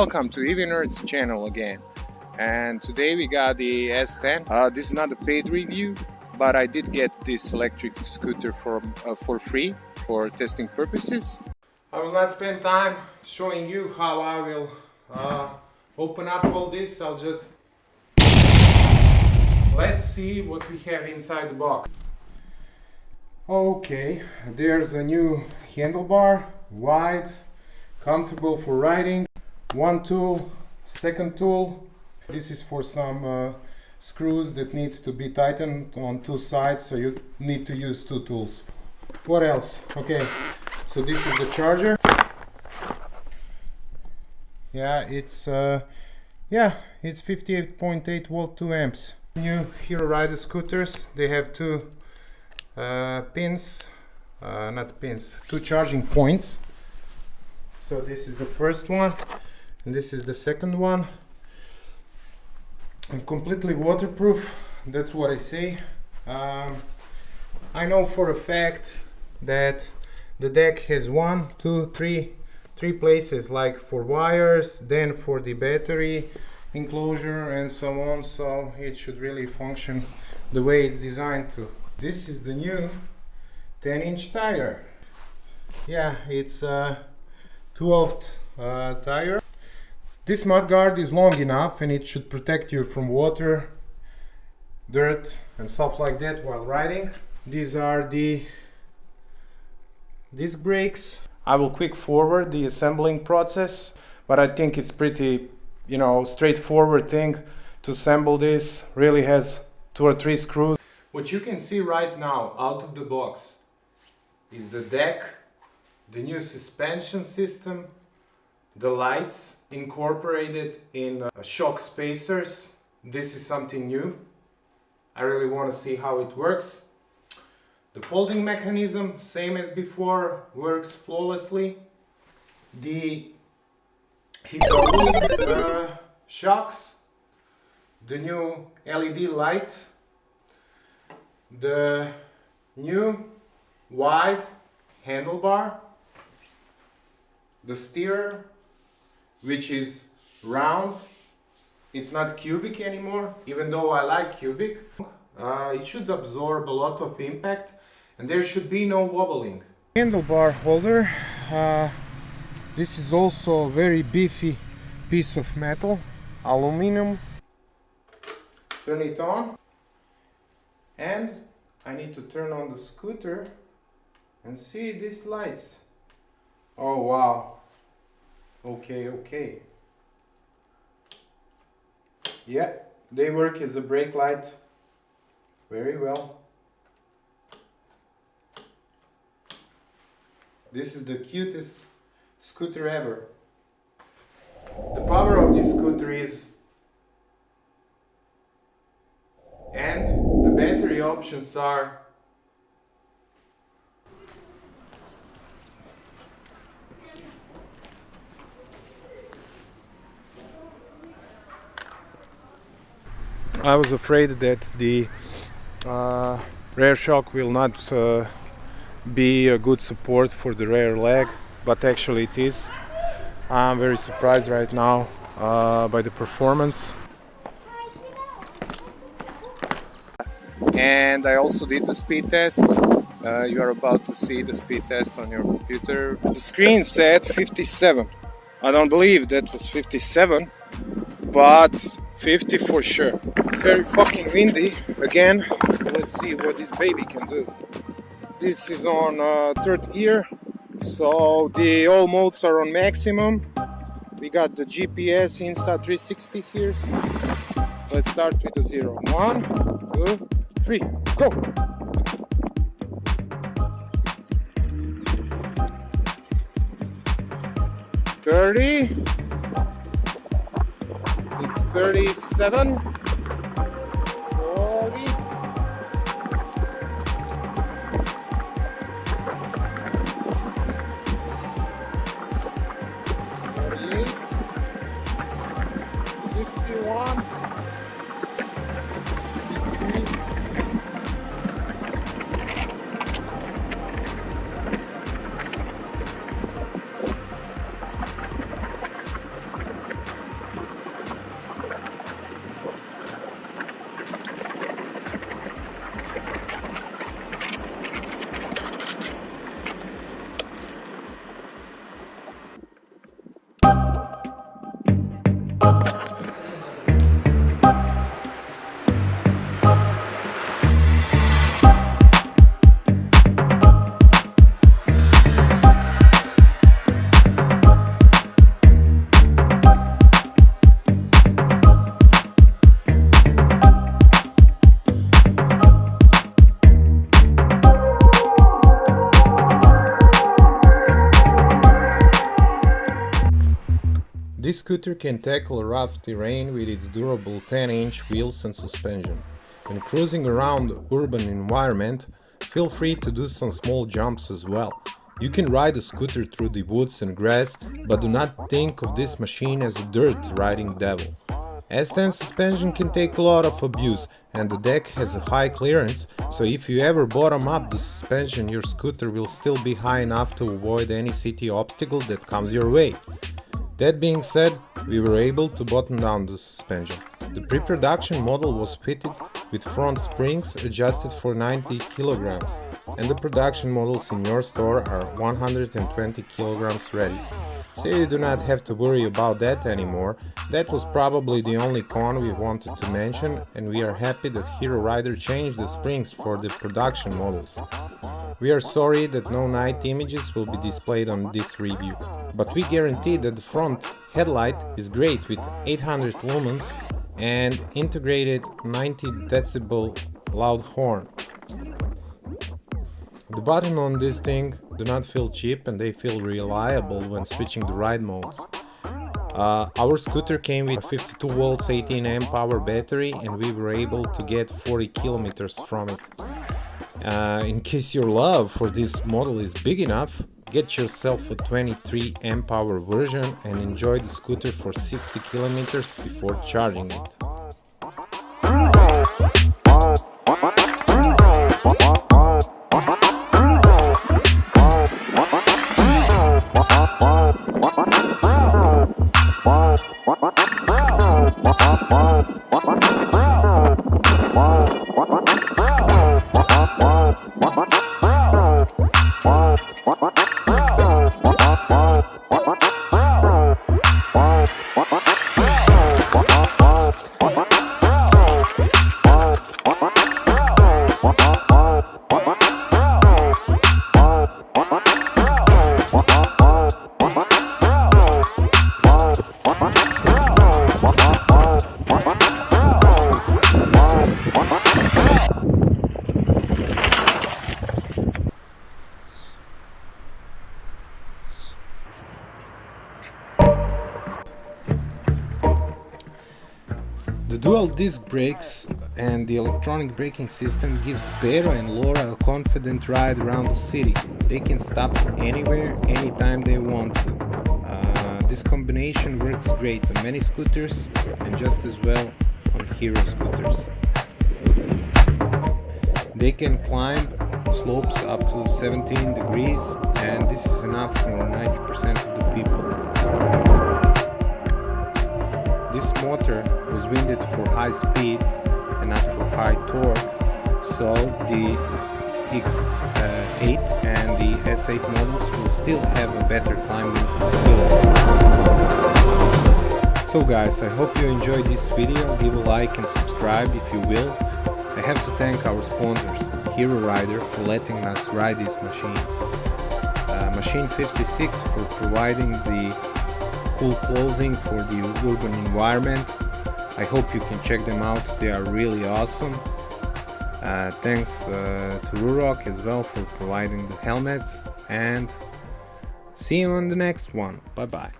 Welcome to EvNerds channel again. And today we got the S10. This is not a paid review, but I did get this electric scooter for free for testing purposes. I will not spend time showing you how I will open up all this. Let's see what we have inside the box. Okay, there's a new handlebar, wide, comfortable for riding. One tool, second tool. This is for some screws that need to be tightened on two sides, so you need to use two tools. What else? Okay, so this is the charger. Yeah, it's 58.8 volt, 2 amps. New Hero Rider scooters, they have two two charging points. So this is the first one and this is the second one, and completely waterproof, that's what I say. I know for a fact that the deck has three places, like for wires, then for the battery enclosure and so on, so it should really function the way it's designed to. This is the new 10-inch tire. Yeah, it's a 12th tire. This mudguard is long enough and it should protect you from water, dirt and stuff like that while riding. These are the disc brakes. I will quick forward the assembling process, but I think it's pretty, straightforward thing to assemble. This really has 2 or 3 screws. What you can see right now out of the box is the deck, the new suspension system, the lights incorporated in shock spacers. This is something new. I really want to see how it works. The folding mechanism, same as before, works flawlessly. The hydraulic shocks, the new LED light, the new wide handlebar, the steerer, which is round. It's not cubic anymore, even though I like cubic. It should absorb a lot of impact and there should be no wobbling. Handlebar holder. This is also a very beefy piece of metal, aluminium. Turn it on, and I need to turn on the scooter and see these lights. Oh wow. Okay. Yeah, they work as a brake light very well. This is the cutest scooter ever. The power of this scooter is, and the battery options are I was afraid that the rear shock will not be a good support for the rear leg, but actually it is. I'm very surprised right now by the performance. And I also did the speed test. You are about to see the speed test on your computer. The screen said 57. I don't believe that was 57, but 50 for sure. It's very fucking windy again. Let's see what this baby can do. This is on 3rd gear, so all modes are on maximum. We got the GPS Insta360 here. Let's start with a 0. 1, 2, 3, go! $30. It's 37. 40. 51. This scooter can tackle rough terrain with its durable 10-inch wheels and suspension. When cruising around the urban environment, feel free to do some small jumps as well. You can ride a scooter through the woods and grass, but do not think of this machine as a dirt riding devil. S10 suspension can take a lot of abuse, and the deck has a high clearance, so if you ever bottom up the suspension, your scooter will still be high enough to avoid any city obstacle that comes your way. That being said, we were able to button down the suspension. The pre-production model was fitted with front springs adjusted for 90 kilograms, and the production models in your store are 120 kilograms ready. So you do not have to worry about that anymore. That was probably the only con we wanted to mention, and we are happy that Hero Rider changed the springs for the production models. We are sorry that no night images will be displayed on this review, but we guarantee that the front headlight is great with 800 lumens and integrated 90 decibel loud horn. The buttons on this thing do not feel cheap and they feel reliable when switching the ride modes. Our scooter came with a 52 volts 18 amp hour battery and we were able to get 40 kilometers from it. In case your love for this model is big enough, get yourself a 23 amp hour version and enjoy the scooter for 60 kilometers before charging it. The dual disc brakes and the electronic braking system gives Pero and Lora a confident ride around the city. They can stop anywhere, anytime they want to. This combination works great on many scooters and just as well on Hero scooters. They can climb slopes up to 17 degrees and this is enough for 90% of the people. This motor was winded for high speed and not for high torque, so the X8 and the S8 models will still have a better climbing ability. So guys, I hope you enjoyed this video. Give a like and subscribe if you will. I have to thank our sponsors, Hero Rider, for letting us ride these machines, Machine 56 for providing the cool clothing for the urban environment. I hope you can check them out, they are really awesome. Thanks to Rurok as well for providing the helmets, and see you on the next one. Bye bye.